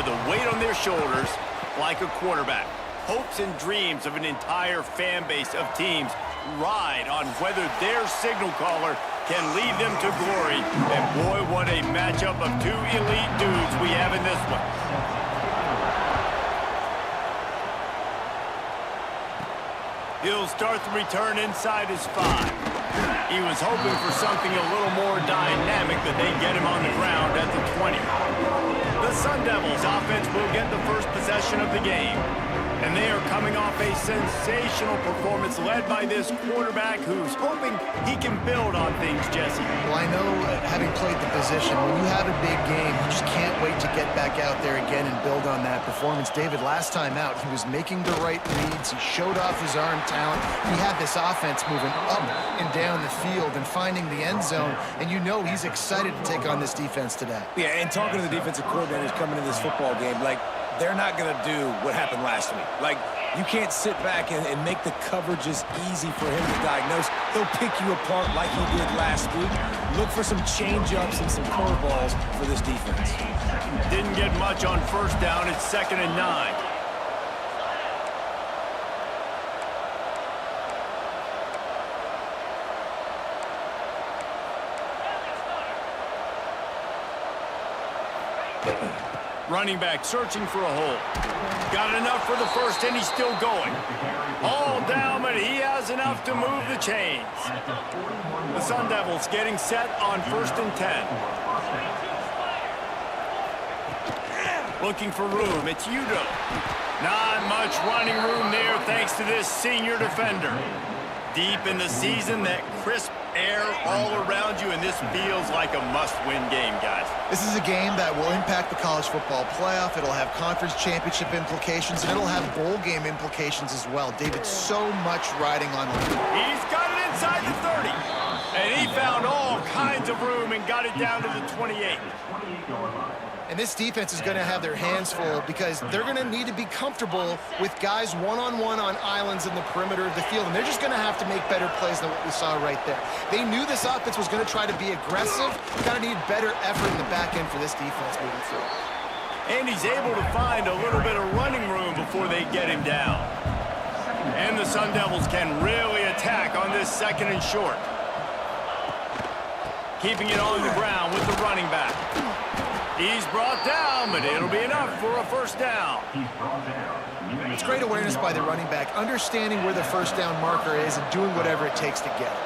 with a weight on their shoulders like a quarterback. Hopes and dreams of an entire fan base of teams ride on whether their signal caller can lead them to glory. And boy, what a matchup of two elite dudes we have in this one. He'll start the return inside his 5. He was hoping for something a little more dynamic, but they get him on the ground at the 20. The Sun Devils offense will get the first possession of the game. And they are coming off a sensational performance led by this quarterback who's hoping he can build on things, Jesse. Well, I know, having played the position, when you have a big game, you just can't wait to get back out there again and build on that performance. David, last time out, he was making the right reads. He showed off his arm talent. He had this offense moving up and down the field and finding the end zone. And you know he's excited to take on this defense today. Yeah, and talking to the defensive coordinators coming in this football game, like, they're not going to do what happened last week. Like, you can't sit back and make the coverages easy for him to diagnose. He'll pick you apart like he did last week. Look for some change-ups and some curveballs for this defense. Didn't get much on first down. It's 2nd and 9. Running back searching for a hole. Got enough for the first, and he's still going. All down, but he has enough to move the chains. The Sun Devils getting set on 1st and 10. Looking for room. It's Udo. Not much running room there thanks to this senior defender. Deep in the season, that crisp air all around you, and this feels like a must-win game, guys. This is a game that will impact the college football playoff. It'll have conference championship implications, and it'll have bowl game implications as well. David, so much riding on the line. He's got it inside the 30, and he found all kinds of room and got it down to the 28. And this defense is going to have their hands full because they're going to need to be comfortable with guys one-on-one on islands in the perimeter of the field, and they're just going to have to make better plays than what we saw right there. They knew this offense was going to try to be aggressive. Got to need better effort in the back end for this defense moving forward. And he's able to find a little bit of running room before they get him down. And the Sun Devils can really attack on this 2nd and short. Keeping it on the ground with the running back. He's brought down, but it'll be enough for a first down. It's great awareness by the running back, understanding where the first down marker is and doing whatever it takes to get it.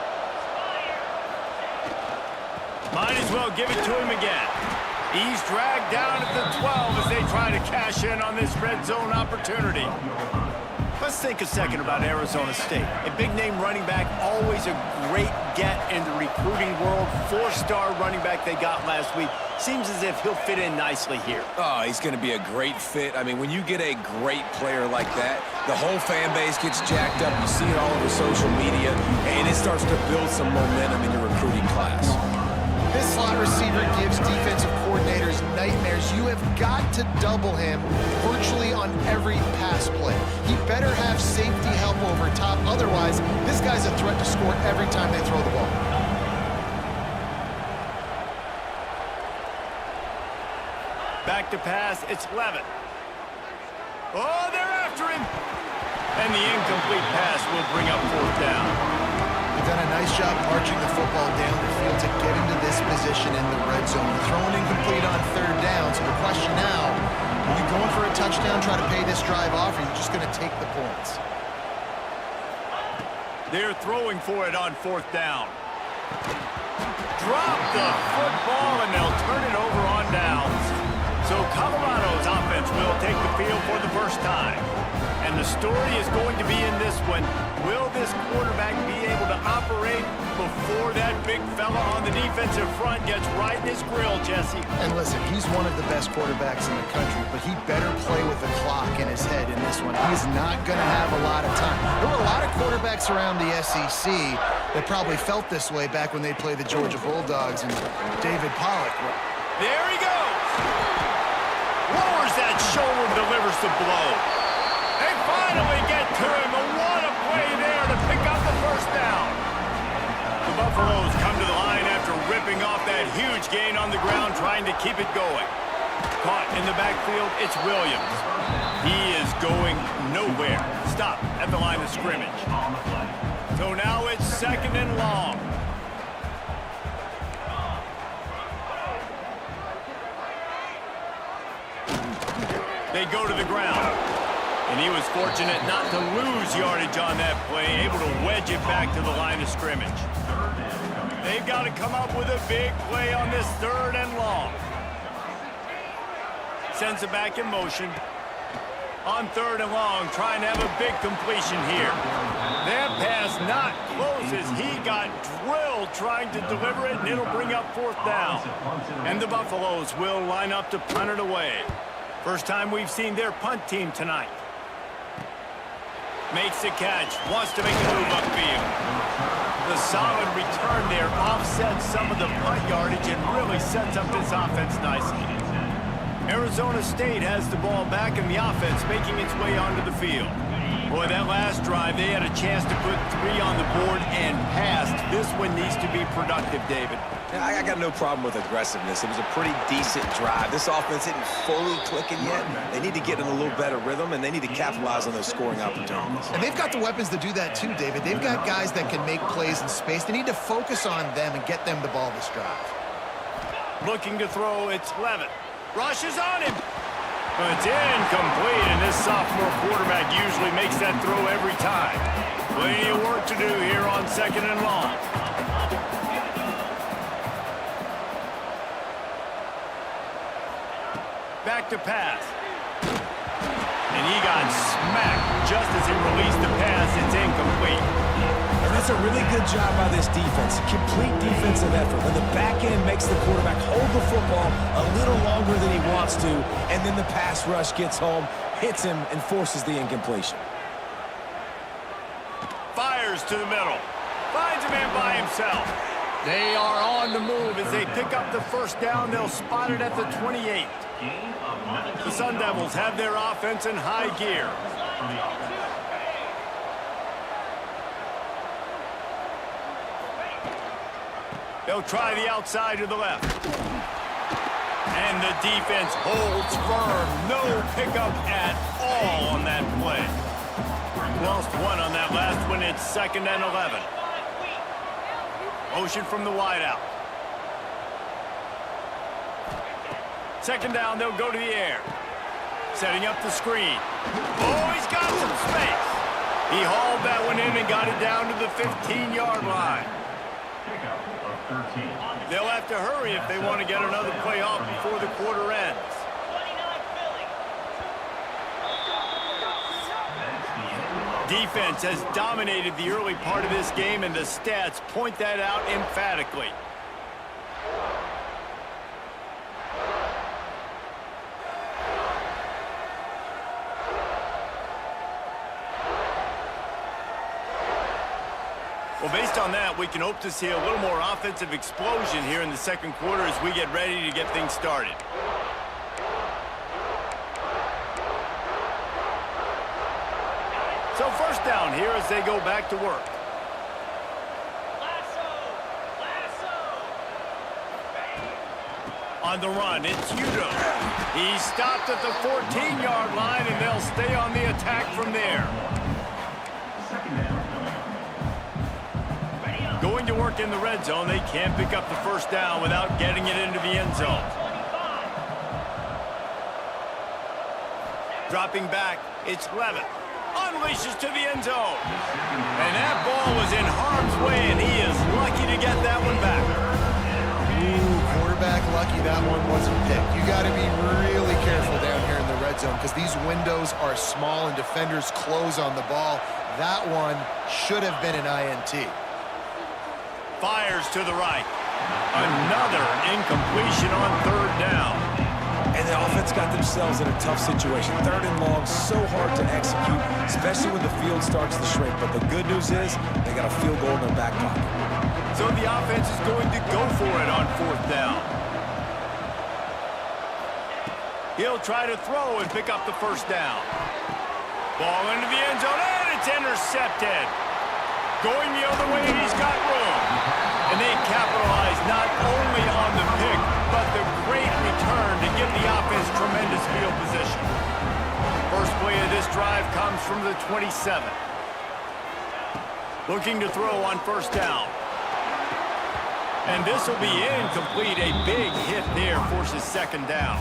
Might as well give it to him again. He's dragged down at the 12 as they try to cash in on this red zone opportunity. Let's think a second about Arizona State. A big-name running back, always a great get in the recruiting world. 4-star running back they got last week. Seems as if he'll fit in nicely here. Oh, he's going to be a great fit. I mean, when you get a great player like that, the whole fan base gets jacked up. You see it all over social media, and it starts to build some momentum in your recruiting class. This slot receiver gives defensive coordinators nightmares. You have got to double him virtually on every pass play. He better have safety help over top. Otherwise, this guy's a threat to score every time they throw the ball. Back to pass, it's Levitt. Oh, they're after him! And the incomplete pass will bring up 4th down. They've done a nice job marching the football down the field to get into this position in the red zone. Throwing incomplete on 3rd down, so the question now, are you going for a touchdown, try to pay this drive off, or are you just going to take the points? They're throwing for it on 4th down. Drop the football, and they'll turn it over on downs. So Colorado's offense will take the field for the first time. And the story is going to be in this one. Will this quarterback be able to operate before that big fella on the defensive front gets right in his grill, Jesse? And listen, he's one of the best quarterbacks in the country, but he better play with the clock in his head in this one. He's not going to have a lot of time. There were a lot of quarterbacks around the SEC that probably felt this way back when they played the Georgia Bulldogs and David Pollock. There he goes! Lowers that shoulder, delivers the blow. They finally get to him. What a play there to pick up the first down. The Buffaloes come to the line after ripping off that huge gain on the ground, trying to keep it going. caught in the backfield. It's Williams. He is going nowhere. Stop at the line of scrimmage. So now it's 2nd and long. They go to the ground. And he was fortunate not to lose yardage on that play, able to wedge it back to the line of scrimmage. They've got to come up with a big play on this 3rd and long. Sends it back in motion. On 3rd and long, trying to have a big completion here. That pass not close as he got drilled trying to deliver it, and it'll bring up 4th down. And the Buffaloes will line up to punt it away. First time we've seen their punt team tonight. Makes the catch, wants to make a move upfield. The solid return there offsets some of the punt yardage and really sets up this offense nicely. Arizona State has the ball back, and the offense making its way onto the field. Boy, that last drive, they had a chance to put 3 on the board and passed. This one needs to be productive, David. Yeah, I got no problem with aggressiveness. It was a pretty decent drive. This offense isn't fully clicking yet. They need to get in a little better rhythm, and they need to capitalize on those scoring opportunities. And they've got the weapons to do that too, David. They've got guys that can make plays in space. They need to focus on them and get them the ball this drive. Looking to throw, it's Levitt. Rushes on him. But it's incomplete, and this sophomore quarterback usually makes that throw every time. Plenty of work to do here on 2nd and long. Back to pass. And he got smacked just as he released the pass. It's incomplete. And that's a really good job by this defense. Complete defensive effort. When the back end makes the quarterback hold the football a little longer than he wants to, and then the pass rush gets home, hits him, and forces the incompletion. Fires to the middle. Finds a man by himself. They are on the move as they pick up the 1st down. They'll spot it at the 28. The Sun Devils have their offense in high gear. They'll try the outside to the left. And the defense holds firm. No pickup at all on that play. Lost 1 on that last one. It's 2nd and 11. Motion from the wideout. 2nd down, they'll go to the air. Setting up the screen. Oh, he's got some space. He hauled that one in and got it down to the 15-yard line. They'll have to hurry if they want to get another play off before the quarter ends. Defense has dominated the early part of this game, and the stats point that out emphatically. Well, based on that, we can hope to see a little more offensive explosion here in the 2nd quarter as we get ready to get things started. So 1st down here as they go back to work. On the run, it's Udo. He stopped at the 14-yard line, and they'll stay on the attack from there. Going to work in the red zone, they can't pick up the 1st down without getting it into the end zone. Dropping back, it's Levitt. Unleashes to the end zone. And that ball was in harm's way, and he is lucky to get that one back. Ooh, quarterback lucky that one wasn't picked. You got to be really careful down here in the red zone because these windows are small and defenders close on the ball. That one should have been an INT. Fires to the right. Another incompletion on 3rd down. And the offense got themselves in a tough situation. 3rd and long, so hard to execute, especially when the field starts to shrink. But the good news is they got a field goal in their back pocket. So the offense is going to go for it on 4th down. He'll try to throw and pick up the 1st down. Ball into the end zone, and it's intercepted. Going the other way, and he's got room. And they capitalize not only on the pick, but the great return to give the offense tremendous field position. First play of this drive comes from the 27. Looking to throw on first down. And this will be incomplete. A big hit there forces second down.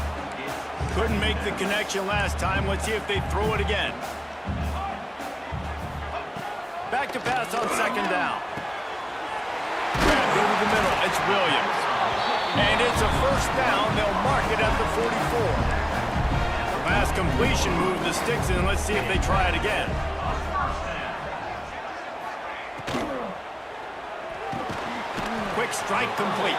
Couldn't make the connection last time. Let's see if they throw it again. Back to pass on second down. Grabbed into the middle. It's Williams. And it's a first down. They'll mark it at the 44. Pass completion, move the sticks in. Let's see if they try it again. Quick strike complete.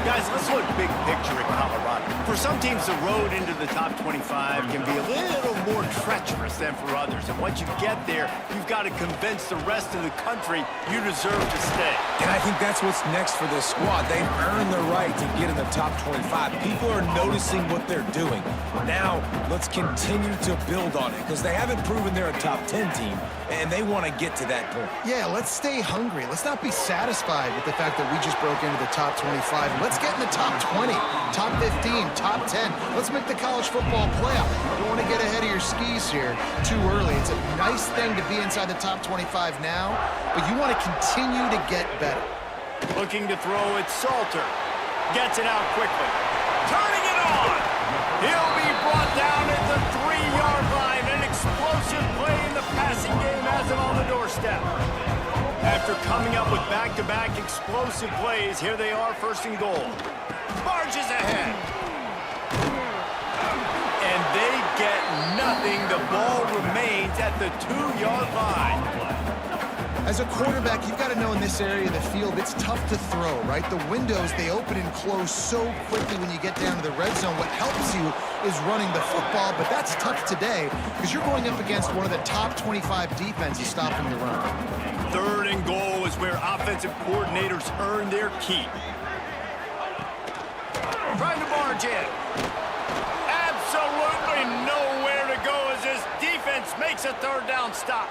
Guys, let's look big picture at Colorado. For some teams, the road into the top 25 can be a little more treacherous than for others. And once you get there, you've got to convince the rest of the country you deserve to stay. And I think that's what's next for this squad. They've earned the right to get in the top 25. People are noticing what they're doing. Now, let's continue to build on it because they haven't proven they're a top 10 team, and they want to get to that point. Yeah, let's stay hungry. Let's not be satisfied with the fact that we just broke into the top 25. Let's get in the top 20, top 15, top 10. Let's make the college football playoff. You don't want to get ahead of your skis here too early. It's a nice thing to be inside the top 25 now, but you want to continue to get better. Looking to throw, it's Salter. Gets it out quickly. Turning it on. He'll be brought down at the 3-yard line. An explosive play in the passing game has him on the doorstep. After coming up with back-to-back explosive plays, here they are, first and goal. Barges ahead. And they get nothing. The ball remains at the 2-yard line. As a quarterback, you've got to know in this area of the field, it's tough to throw, right? The windows, they open and close so quickly when you get down to the red zone. What helps you is running the football, but that's tough today because you're going up against one of the top 25 defenses stopping the run. Third and goal is where offensive coordinators earn their keep. Trying to barge in. Absolutely nowhere to go as this defense makes a third down stop.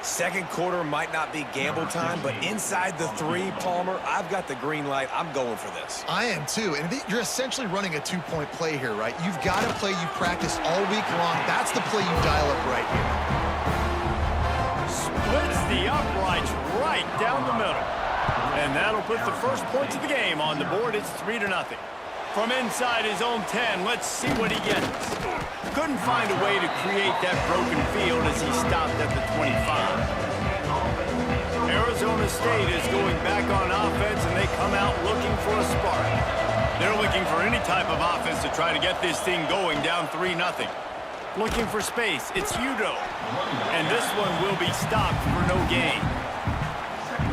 Second quarter might not be gamble time, but inside the 3, Palmer, I've got the green light. I'm going for this. I am too, and you're essentially running a 2-point play here, right? You've got a play you practiced all week long. That's the play you dial up right here. Splits the uprights right down the middle. And that'll put the first points of the game on the board. It's 3-0. From inside his own 10, let's see what he gets. Couldn't find a way to create that broken field as he stopped at the 25. Arizona State is going back on offense, and they come out looking for a spark. They're looking for any type of offense to try to get this thing going, down 3-0. Looking for space, it's Udo. And this one will be stopped for no gain.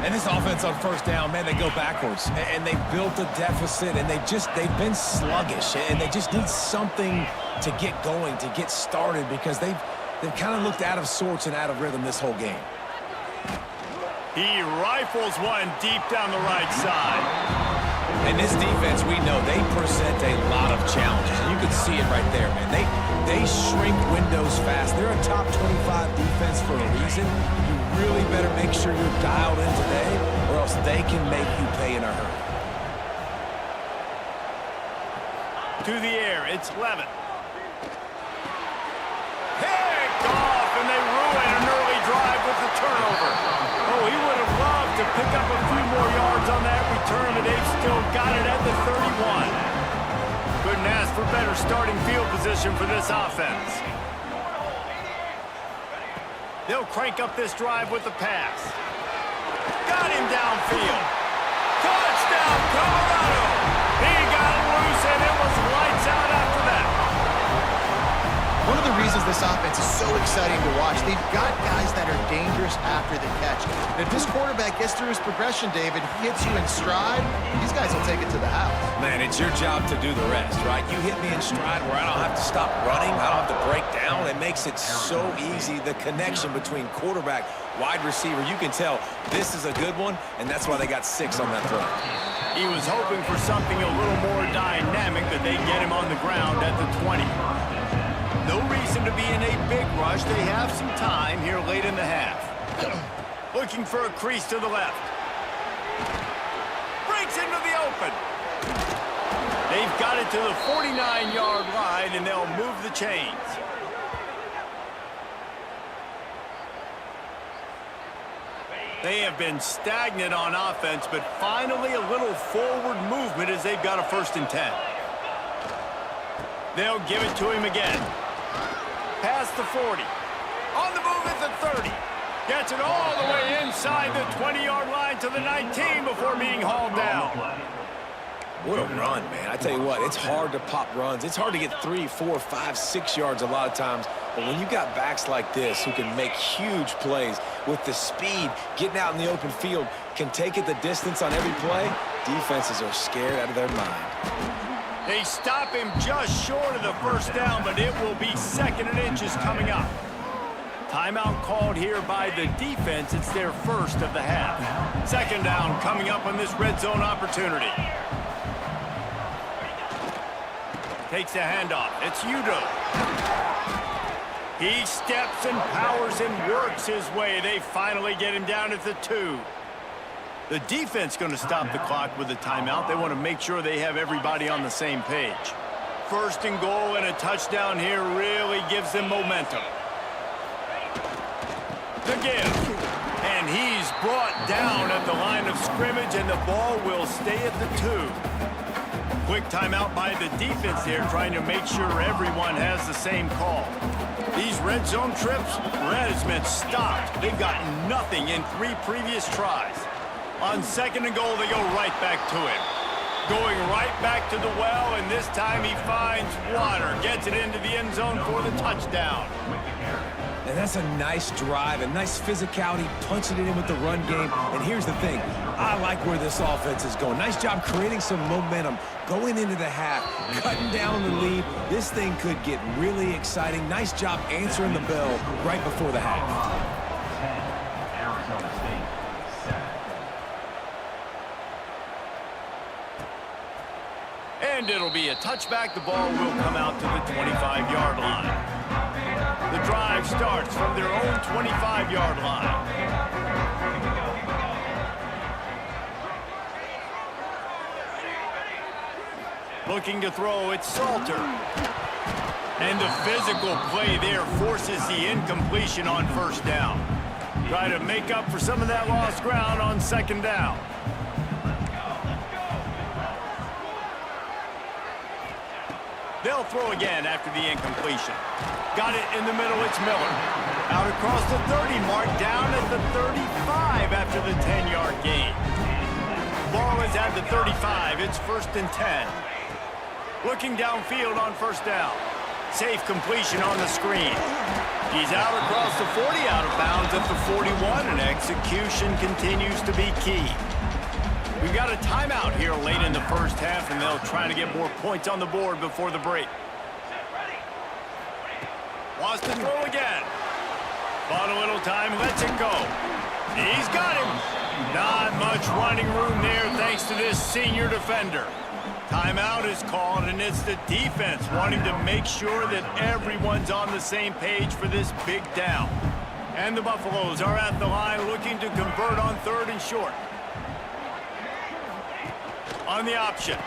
And this offense on first down, man, they go backwards. And they built a deficit, and they've been sluggish. And they just need something to get going, to get started, because they've kind of looked out of sorts and out of rhythm this whole game. He rifles one deep down the right side. And this defense, we know, they present a lot of challenges. And you can see it right there, man. They shrink windows fast. They're a top 25 defense for a reason. You really better make sure you're dialed in today, or else they can make you pay in a hurry. To the air, it's Levin. Picked off, and they ruin an early drive with the turnover. Oh, he would have loved to pick up a few more yards on that return, but they've still got it at the 31. Couldn't ask for better starting field position for this offense. They'll crank up this drive with the pass. Got him downfield. Touchdown, Colorado! He got it loose, and it was lights out after that. One of the reasons this offense is so exciting to watch, they've got guys that are dangerous after the catch. And if this quarterback gets through his progression, David, he hits you in stride, these guys will take it to the house. Man, it's your job to do the rest, right? You hit me in stride where I don't have to stop running, I don't have to break down. It makes it so easy, the connection between quarterback, wide receiver. You can tell this is a good one, and that's why they got 6 on that throw. He was hoping for something a little more dynamic, but they get him on the ground at the 20. No reason to be in a big rush. They have some time here late in the half. Looking for a crease to the left. Breaks into the open. They've got it to the 49-yard line, and they'll move the chains. They have been stagnant on offense, but finally a little forward movement as they've got a 1st and 10. They'll give it to him again. Past the 40. On the move at the 30. Gets it all the way inside the 20-yard line to the 19 before being hauled down. What a run, man. I tell you what, it's hard to pop runs. It's hard to get 3, 4, 5, 6 yards a lot of times. But when you got backs like this who can make huge plays with the speed, getting out in the open field, can take it the distance on every play, defenses are scared out of their mind. They stop him just short of the 1st down, but it will be 2nd and inches coming up. Timeout called here by the defense. It's their 1st of the half. 2nd down coming up on this red zone opportunity. Takes the handoff. It's Udo. He steps and powers and works his way. They finally get him down at the 2. The defense going to stop the clock with a timeout. They want to make sure they have everybody on the same page. 1st and goal and a touchdown here really gives them momentum. The give. And he's brought down at the line of scrimmage, and the ball will stay at the 2. Quick timeout by the defense there, trying to make sure everyone has the same call. These red zone trips, red has been stopped. They've got nothing in 3 previous tries. On 2nd and goal, they go right back to him. Going right back to the well, and this time he finds water. Gets it into the end zone for the touchdown. And that's a nice drive, a nice physicality, punching it in with the run game. And here's the thing, I like where this offense is going. Nice job creating some momentum, going into the half, cutting down the lead. This thing could get really exciting. Nice job answering the bell right before the half. And it'll be a touchback. The ball will come out to the 25-yard line. The drive starts from their own 25-yard line. Looking to throw, it's Salter. And the physical play there forces the incompletion on 1st down. Try to make up for some of that lost ground on 2nd down. They'll throw again after the incompletion. Got it in the middle, it's Miller. Out across the 30 mark, down at the 35 after the 10-yard gain. Ball is at the 35, it's 1st and 10. Looking downfield on 1st down. Safe completion on the screen. He's out across the 40, out of bounds at the 41, and execution continues to be key. We've got a timeout here late in the 1st half, and they'll try to get more points on the board before the break. Wants to throw again. Bought a little time, lets it go. He's got him. Not much running room there thanks to this senior defender. Timeout is called, and it's the defense wanting to make sure that everyone's on the same page for this big down. And the Buffaloes are at the line looking to convert on 3rd and short. On the option.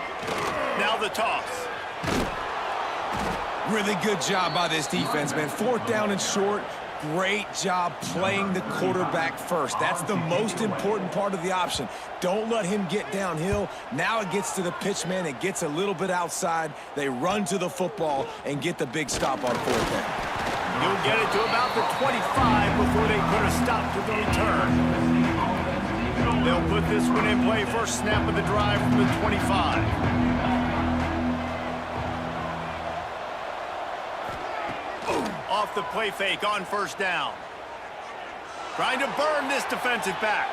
Now the toss. Really good job by this defense, man. 4th down and short. Great job playing the quarterback first. That's the most important part of the option. Don't let him get downhill. Now it gets to the pitch man. It gets a little bit outside. They run to the football and get the big stop on 4th down. You'll get it to about the 25 before they put a stop to the return. They'll put this one in play. First snap of the drive from the 25. Off the play fake on 1st down. Trying to burn this defensive back.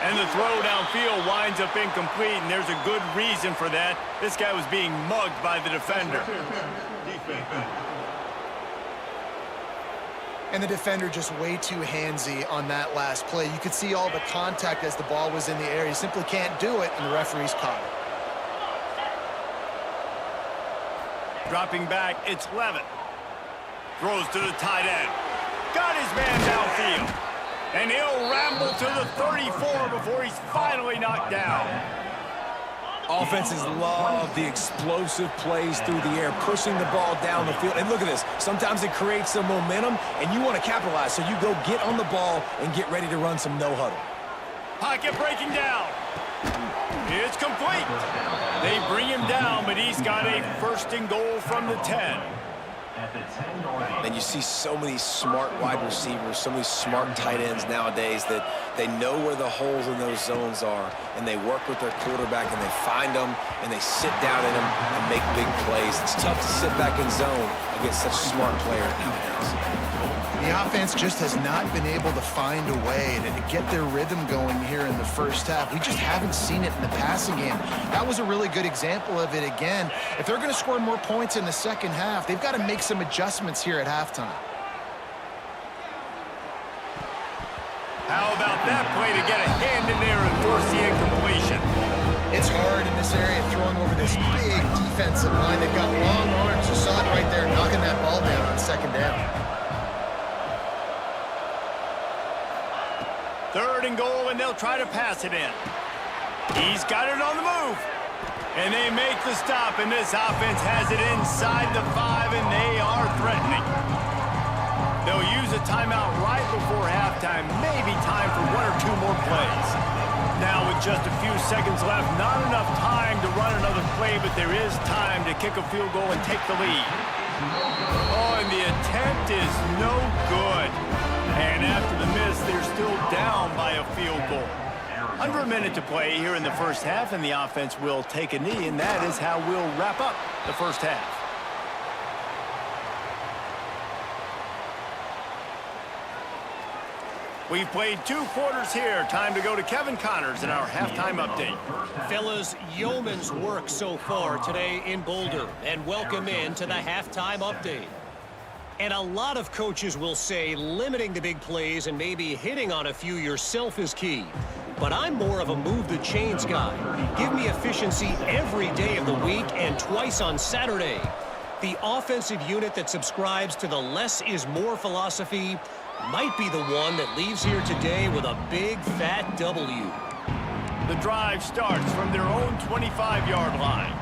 And the throw downfield winds up incomplete, and there's a good reason for that. This guy was being mugged by the defender. And the defender just way too handsy on that last play. You could see all the contact as the ball was in the air. He simply can't do it, and the referee's caught it. Dropping back, it's Levitt. Throws to the tight end. Got his man downfield. And he'll ramble to the 34 before he's finally knocked down. Offenses love the explosive plays through the air, pushing the ball down the field. And look at this. Sometimes it creates some momentum, and you want to capitalize. So you go get on the ball and get ready to run some no-huddle. Pocket breaking down. It's complete. They bring him down, but he's got a first and goal from the 10. And you see so many smart wide receivers, so many smart tight ends nowadays that they know where the holes in those zones are, and they work with their quarterback, and they find them, and they sit down in them and make big plays. It's tough to sit back in zone against such smart players nowadays. The offense just has not been able to find a way to get their rhythm going here in the first half. We just haven't seen it in the passing game. That was a really good example of it again. If they're going to score more points in the second half, they've got to make some adjustments here at halftime. How about that play to get a hand in there and force the incompletion? It's hard in this area throwing over this big defensive line. They've got long arms. You saw it right there, knocking that ball down on second down. Third and goal, and they'll try to pass it in. He's got it on the move. And they make the stop, and this offense has it inside the 5, and they are threatening. They'll use a timeout right before halftime, maybe time for 1 or 2 more plays. Now with just a few seconds left, not enough time to run another play, but there is time to kick a field goal and take the lead. Oh, and the attempt is no good. And after the miss, they're still down by a field goal. Under a minute to play here in the first half, and the offense will take a knee, and that is how we'll wrap up the first half. We've played 2 quarters here. Time to go to Kevin Connors in our halftime update. Fellas, yeoman's work so far today in Boulder, and welcome in to the halftime update. And a lot of coaches will say limiting the big plays and maybe hitting on a few yourself is key. But I'm more of a move the chains guy. Give me efficiency every day of the week and twice on Saturday. The offensive unit that subscribes to the less is more philosophy might be the one that leaves here today with a big fat W. The drive starts from their own 25-yard line.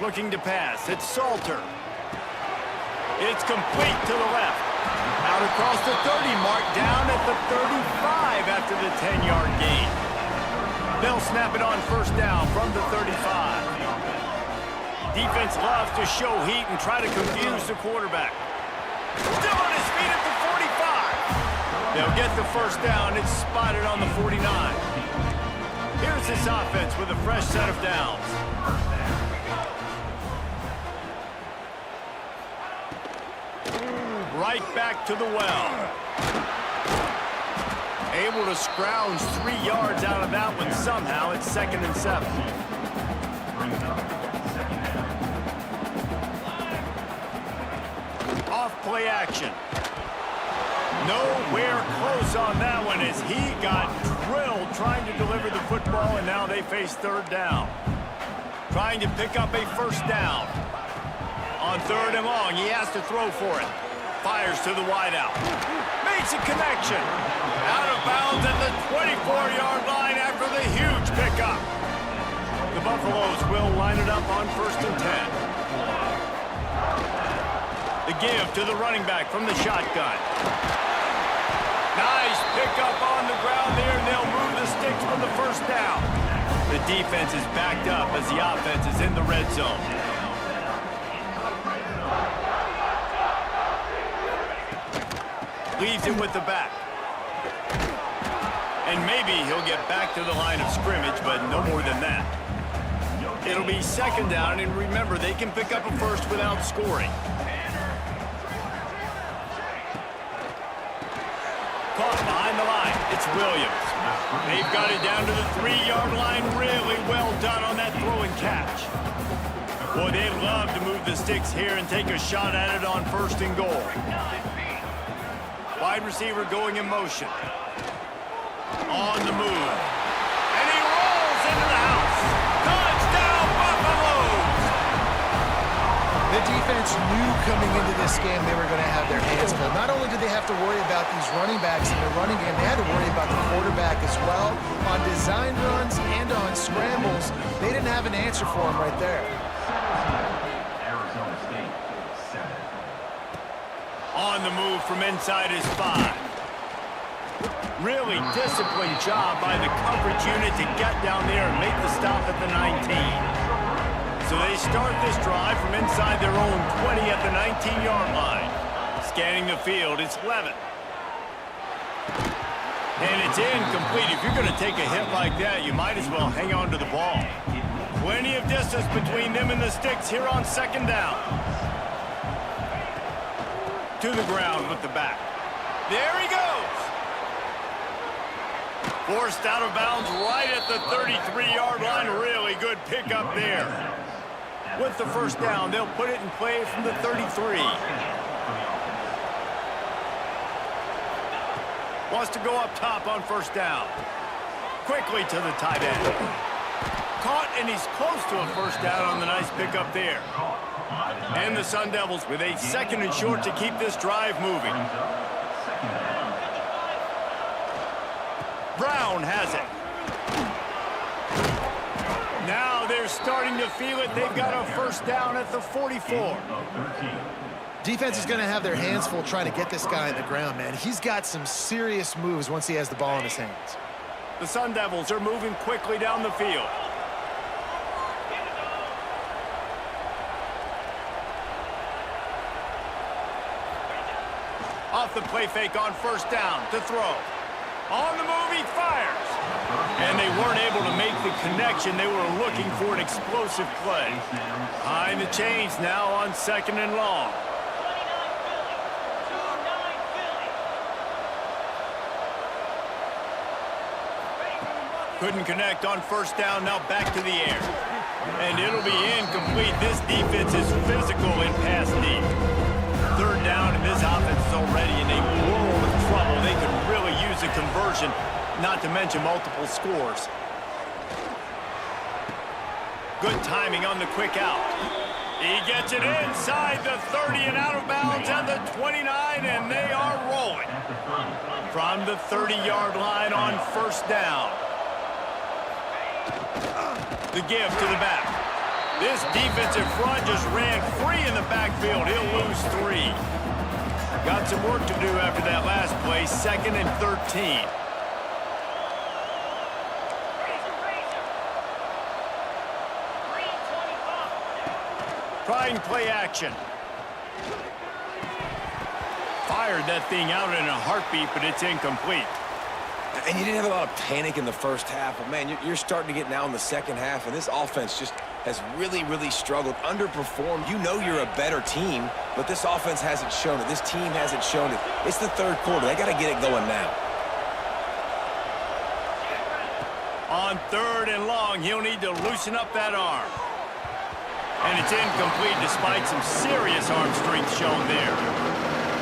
Looking to pass, it's Salter. It's complete to the left. Out across the 30 mark, down at the 35 after the 10-yard gain. They'll snap it on first down from the 35. Defense loves to show heat and try to confuse the quarterback. Still on his feet at the 45. They'll get the first down. It's spotted on the 49. Here's this offense with a fresh set of downs. Right back to the well. Able to scrounge 3 yards out of that one somehow. It's 2nd and 7. Off play action. Nowhere close on that one as he got drilled trying to deliver the football, and now they face 3rd down. Trying to pick up a first down. On 3rd and long, he has to throw for it. Fires to the wideout. Makes a connection. Out of bounds at the 24-yard line after the huge pickup. The Buffaloes will line it up on 1st and 10. The give to the running back from the shotgun. Nice pickup on the ground there, and they'll move the sticks for the first down. The defense is backed up as the offense is in the red zone. Leaves it with the back. And maybe he'll get back to the line of scrimmage, but no more than that. It'll be 2nd down, and remember, they can pick up a first without scoring. Caught behind the line. It's Williams. They've got it down to the 3-yard line. Really well done on that throw and catch. Boy, they love to move the sticks here and take a shot at it on 1st and goal. Wide receiver going in motion. On the move. And he rolls into the house. Touchdown, Buffaloes! The defense knew coming into this game they were going to have their hands full. Not only did they have to worry about these running backs in the running game, they had to worry about the quarterback as well. On design runs and on scrambles, they didn't have an answer for him right there. On the move from inside his 5. Really disciplined job by the coverage unit to get down there and make the stop at the 19. So they start this drive from inside their own 20 at the 19-yard line. Scanning the field, it's Levitt. And it's incomplete. If you're going to take a hit like that, you might as well hang on to the ball. Plenty of distance between them and the sticks here on second down. To the ground with the back. There he goes. Forced out of bounds right at the 33-yard line. Really good pickup there. With the first down, they'll put it in play from the 33. Wants to go up top on first down. Quickly to the tight end. Caught, and he's close to a first down on the nice pickup there. And the Sun Devils with a second and short to keep this drive moving. Brown has it. Now they're starting to feel it. They've got a first down at the 44. Defense is going to have their hands full trying to get this guy on the ground, man. He's got some serious moves once he has the ball in his hands. The Sun Devils are moving quickly down the field. Off the play fake on first down to throw. On the move, he fires. And they weren't able to make the connection. They were looking for an explosive play. Behind the chains now on second and long. Couldn't connect on first down, now back to the air. And it'll be incomplete. This defense is physical in pass deep. Third down, and this offense is already in a world of trouble. They could really use a conversion, not to mention multiple scores. Good timing on the quick out. He gets it inside the 30 and out of bounds at the 29, and they are rolling. From the 30-yard line on first down. The give to the back. This defensive front just ran free in the backfield. He'll lose 3. Got some work to do after that last play. Second and 13. Trying play action. Fired that thing out in a heartbeat, but it's incomplete. And you didn't have a lot of panic in the first half, but man, you're starting to get now in the second half, and this offense just has really, really struggled, underperformed. You know you're a better team, but this offense hasn't shown it. This team hasn't shown it. It's the third quarter. They got to get it going now. On third and long, he'll need to loosen up that arm. And it's incomplete despite some serious arm strength shown there.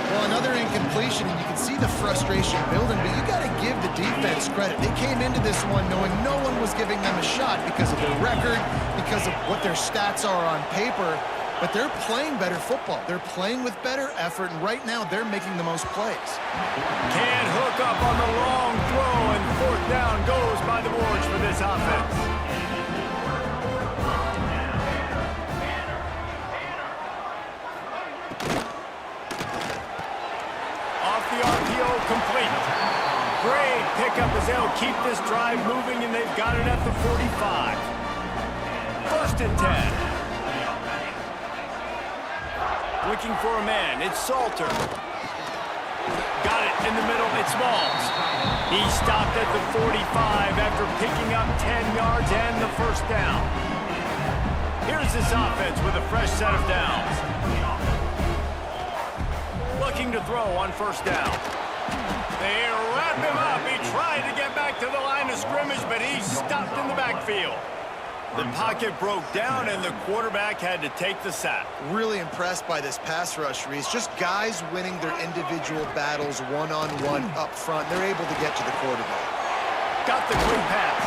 Well, another incompletion, and you can see the frustration building, but you got to give the defense credit. They came into this one knowing no one was giving them a shot because of their record, because of what their stats are on paper, but they're playing better football. They're playing with better effort, and right now they're making the most plays. Can't hook up on the long throw, and fourth down goes by the boards for this offense. Complete. Great pickup as they'll keep this drive moving, and they've got it at the 45. First and 10. Looking for a man. It's Salter. Got it in the middle. It's Smalls. He stopped at the 45 after picking up 10 yards and the first down. Here's this offense with a fresh set of downs. Looking to throw on first down. They wrap him up. He tried to get back to the line of scrimmage, but he stopped in the backfield. The pocket broke down, and the quarterback had to take the sack. Really impressed by this pass rush, Reese. Just guys winning their individual battles one-on-one up front. They're able to get to the quarterback. Got the quick pass.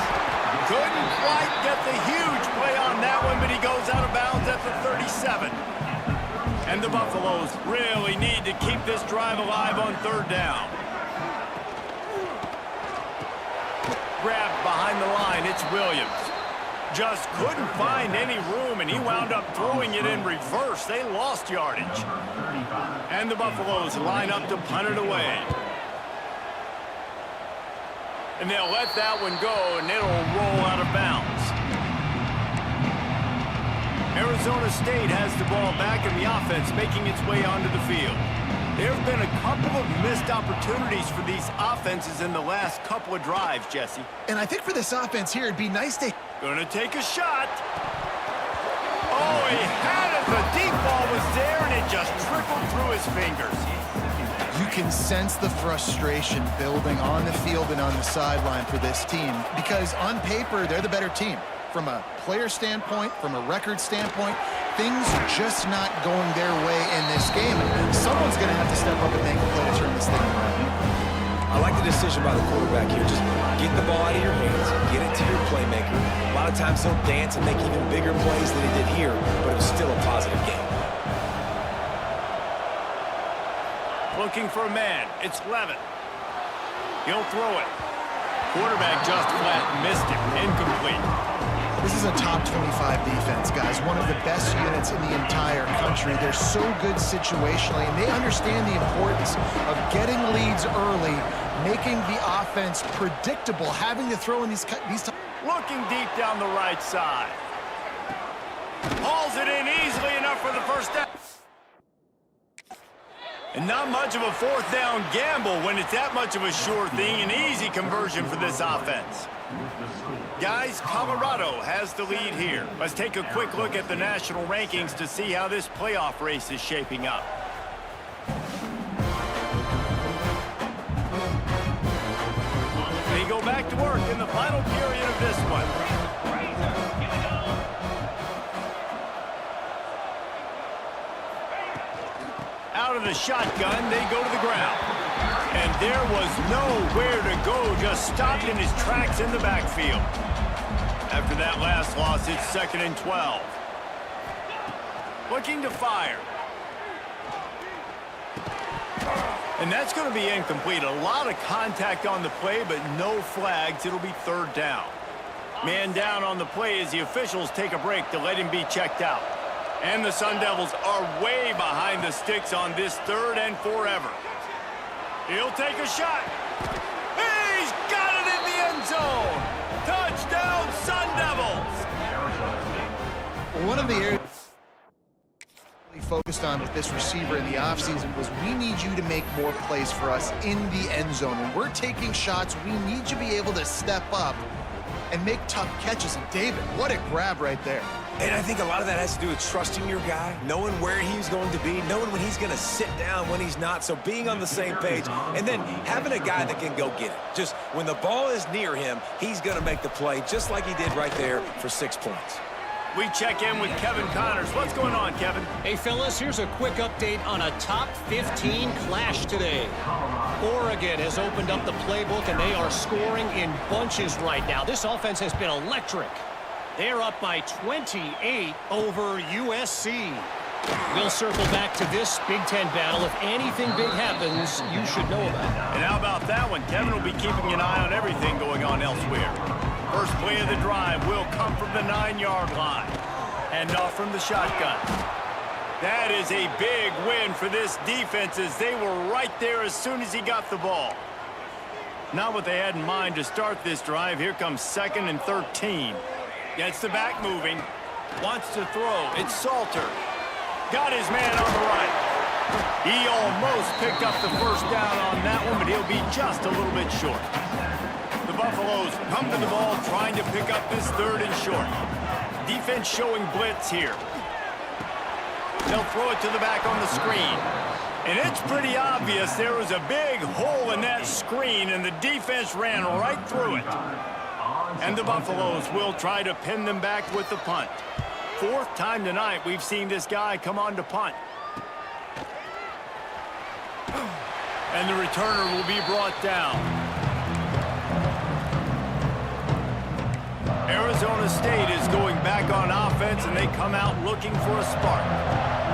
Couldn't quite get the huge play on that one, but he goes out of bounds at the 37. And the Buffaloes really need to keep this drive alive on third down. Grabbed behind the line, it's Williams. Just couldn't find any room, and he wound up throwing it in reverse. They lost yardage. And the Buffaloes line up to punt it away. And they'll let that one go, and it'll roll out of bounds. Arizona State has the ball back, and the offense making its way onto the field. There have been a couple of missed opportunities for these offenses in the last couple of drives, Jesse. And I think for this offense here, it'd be nice to... Gonna take a shot. Oh, he had it. The deep ball was there, and it just trickled through his fingers. You can sense the frustration building on the field and on the sideline for this team because on paper, they're the better team. From a player standpoint, from a record standpoint, things are just not going their way in this game. Someone's going to have to step up and make a play to turn this thing around. I like the decision by the quarterback here. Just get the ball out of your hands, get it to your playmaker. A lot of times he'll dance and make even bigger plays than he did here, but it was still a positive game. Looking for a man. It's Levin. He'll throw it. Quarterback just flat missed it. Incomplete. This is a top 25 defense, guys. One of the best units in the entire country. They're so good situationally, and they understand the importance of getting leads early, making the offense predictable, having to throw in these Looking deep down the right side. Hauls it in easily enough for the first down. And not much of a fourth down gamble when it's that much of a sure thing. An easy conversion for this offense. Guys, Colorado has the lead here. Let's take a quick look at the national rankings to see how this playoff race is shaping up. They go back to work in the final period of this one. Out of the shotgun, they go to the ground. And there was nowhere to go, just stopped in his tracks in the backfield. After that last loss, it's 2nd and 12. Looking to fire. And that's going to be incomplete. A lot of contact on the play, but no flags. It'll be third down. Man down on the play as the officials take a break to let him be checked out. And the Sun Devils are way behind the sticks on this third and forever. He'll take a shot. He's got it in the end zone. Touchdown, Sun Devils. One of the areas we focused on with this receiver in the offseason was we need you to make more plays for us in the end zone. When we're taking shots, we need you to be able to step up and make tough catches. And David, what a grab right there. And I think a lot of that has to do with trusting your guy, knowing where he's going to be, knowing when he's going to sit down, when he's not, so being on the same page, and then having a guy that can go get it. Just when the ball is near him, he's going to make the play just like he did right there for 6 points. We check in with Kevin Connors. What's going on, Kevin? Hey, fellas, here's a quick update on a top 15 clash today. Oregon has opened up the playbook, and they are scoring in bunches right now. This offense has been electric. They're up by 28 over USC. We'll circle back to this Big Ten battle. If anything big happens, you should know about it. And how about that one? Kevin will be keeping an eye on everything going on elsewhere. First play of the drive will come from the 9-yard line. And off from the shotgun. That is a big win for this defense as they were right there as soon as he got the ball. Not what they had in mind to start this drive. Here comes 2nd and 13. Gets the back moving. Wants to throw. It's Salter. Got his man on the right. He almost picked up the first down on that one, but he'll be just a little bit short. The Buffaloes come to the ball trying to pick up this 3rd and short. Defense showing blitz here. They'll throw it to the back on the screen. And it's pretty obvious there was a big hole in that screen, and the defense ran right through it. And the Buffaloes will try to pin them back with the punt. 4th time tonight we've seen this guy come on to punt. And the returner will be brought down. Arizona State is going back on offense, and they come out looking for a spark.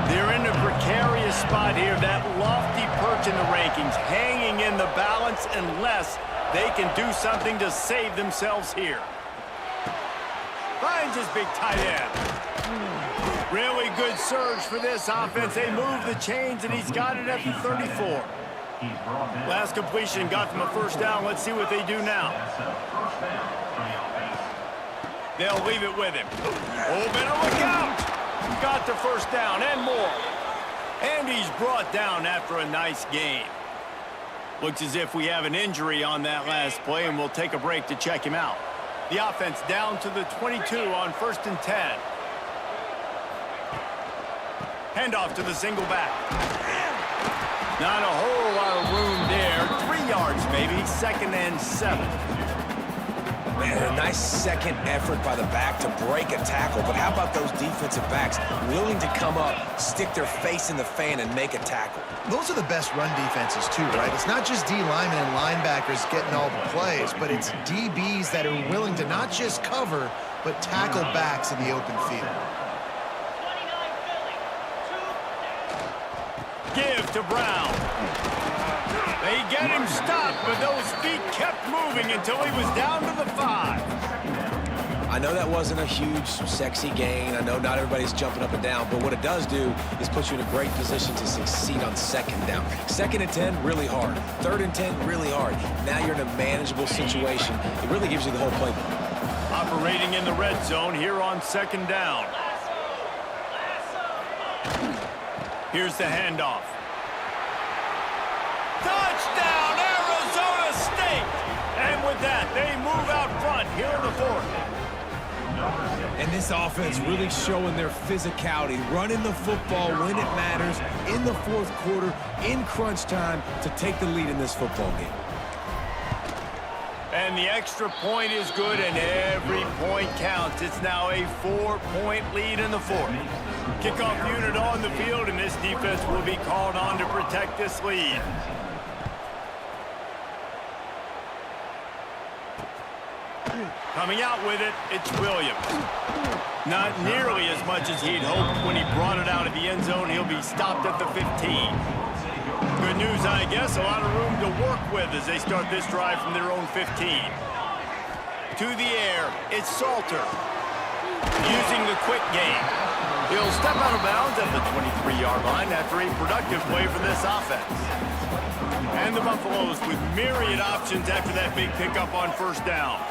They're in a precarious spot here. That lofty perch in the rankings, hanging in the balance unless they can do something to save themselves here. Finds his big tight end. Really good surge for this offense. They move the chains, and he's got it at the 34. Last completion got them a first down. Let's see what they do now. They'll leave it with him. Oh, better look out. Got the first down and more. And he's brought down after a nice gain. Looks as if we have an injury on that last play, and we'll take a break to check him out. The offense down to the 22 on 1st and 10. Handoff to the single back. Not a whole lot of room there. 3 yards, maybe. 2nd and 7. Man, a nice second effort by the back to break a tackle. But how about those defensive backs willing to come up, stick their face in the fan, and make a tackle? Those are the best run defenses, too, right? It's not just D linemen and linebackers getting all the plays, but it's DBs that are willing to not just cover, but tackle backs in the open field. Give to Brown. They get him stopped, but those feet kept moving until he was down to the 5. I know that wasn't a huge, sexy gain. I know not everybody's jumping up and down, but what it does do is put you in a great position to succeed on 2nd down. 2nd and 10, really hard. 3rd and 10, really hard. Now you're in a manageable situation. It really gives you the whole playbook. Operating in the red zone here on 2nd down. Here's the handoff. Touchdown, Arizona State! And with that, they move out front here in the 4th. And this offense really showing their physicality, running the football when it matters, in the 4th quarter, in crunch time, to take the lead in this football game. And the extra point is good, and every point counts. It's now a 4-point lead in the 4th. Kickoff unit on the field, and this defense will be called on to protect this lead. Coming out with it, it's Williams. Not nearly as much as he'd hoped when he brought it out of the end zone. He'll be stopped at the 15. Good news, I guess, a lot of room to work with as they start this drive from their own 15. To the air, it's Salter. Using the quick game. He'll step out of bounds at the 23-yard line after a productive play for this offense. And the Buffaloes with myriad options after that big pickup on 1st down.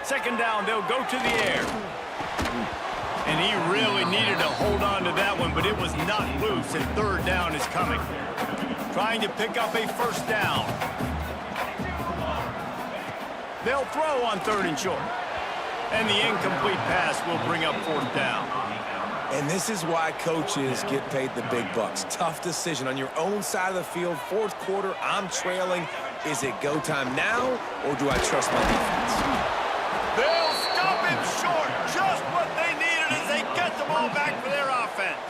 2nd down, they'll go to the air. And he really needed to hold on to that one, but it was not loose, and 3rd down is coming. Trying to pick up a 1st down. They'll throw on 3rd and short. And the incomplete pass will bring up 4th down. And this is why coaches get paid the big bucks. Tough decision on your own side of the field. 4th quarter, I'm trailing. Is it go time now, or do I trust my defense? They'll stop him short. Just what they needed as they get the ball back for their offense.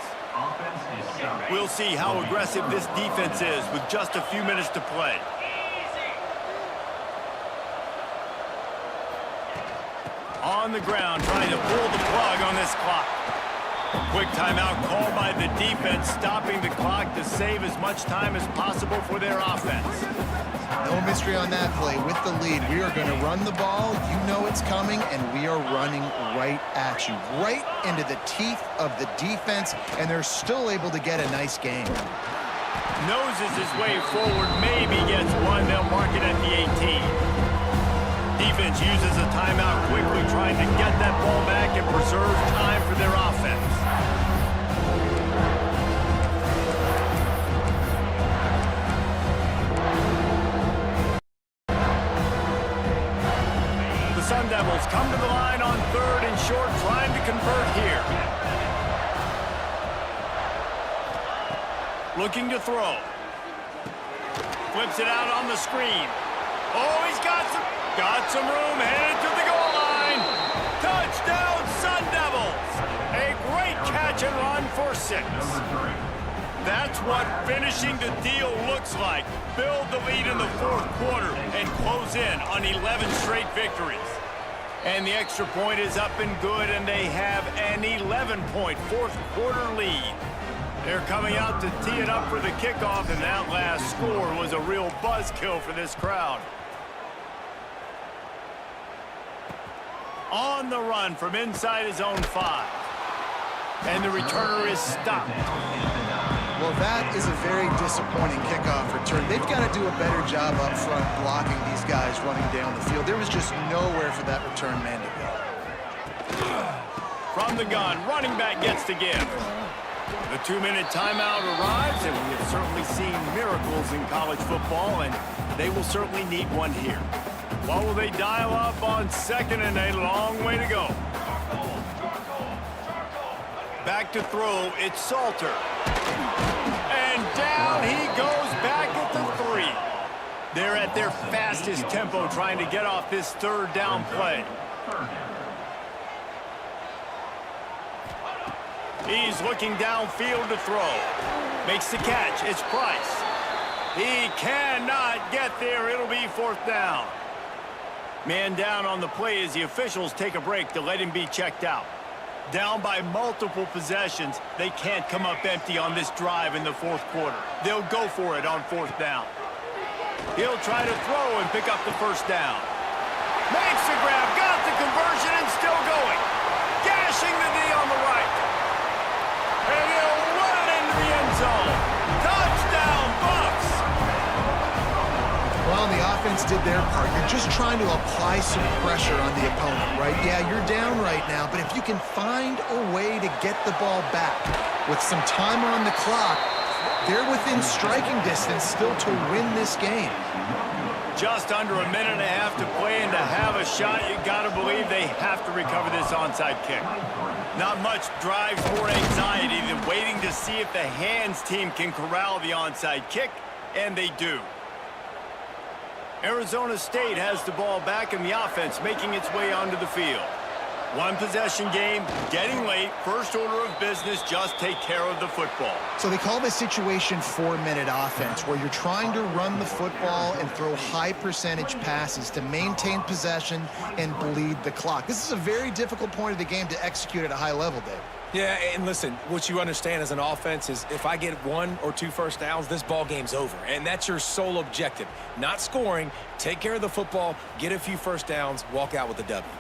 We'll see how aggressive this defense is with just a few minutes to play. On the ground, trying to pull the plug on this clock. Quick timeout called by the defense, stopping the clock to save as much time as possible for their offense. No mystery on that play. With the lead, we are going to run the ball. You know it's coming, and we are running right at you, right into the teeth of the defense, and they're still able to get a nice game. Noses his way forward, maybe gets one. They'll mark it at the 18. Defense uses a timeout quickly, trying to get that ball back and preserve time for their offense. The Sun Devils come to the line on 3rd and short, trying to convert here. Looking to throw. Flips it out on the screen. Oh, he's got some room, headed to the goal line. Touchdown, Sun Devils. A great catch and run for 6. That's what finishing the deal looks like. Build the lead in the 4th quarter and close in on 11 straight victories. And the extra point is up and good, and they have an 11-point fourth-quarter lead. They're coming out to tee it up for the kickoff, and that last score was a real buzzkill for this crowd. On the run from inside his own 5. And the returner is stopped. Well, that is a very disappointing kickoff return. They've got to do a better job up front blocking these guys running down the field. There was just nowhere for that return man to go. From the gun, running back gets to give. The 2-minute timeout arrives, and we have certainly seen miracles in college football, and they will certainly need one here. What will they dial up on 2nd and a long way to go? Back to throw, it's Salter. And down he goes back at the 3. They're at their fastest tempo trying to get off this 3rd down play. He's looking downfield to throw. Makes the catch. It's Price. He cannot get there. It'll be 4th down. Man down on the play as the officials take a break to let him be checked out. Down by multiple possessions, they can't come up empty on this drive in the 4th quarter. They'll go for it on 4th down. He'll try to throw and pick up the 1st down. Makes the grab, got the conversion, and still going. Gashing the D on the right. And he'll run it into the end zone. Touchdown, Bucks! Well, the offense did their part. You're just trying to apply some pressure on the opponent, right? Yeah, you're down right now, but if you can find a way to get the ball back with some time on the clock, they're within striking distance still to win this game. Just under a minute and a half to play, and to have a shot, you got to believe they have to recover this onside kick. Not much drives more anxiety than waiting to see if the hands team can corral the onside kick, and they do. Arizona State has the ball back, and the offense making its way onto the field. One possession game, getting late, first order of business, just take care of the football. So they call this situation 4-minute offense, where you're trying to run the football and throw high percentage passes to maintain possession and bleed the clock. This is a very difficult point of the game to execute at a high level, Dave. Yeah, and listen, what you understand as an offense is if I get 1 or 2 first downs, this ball game's over. And that's your sole objective. Not scoring, take care of the football, get a few first downs, walk out with a W.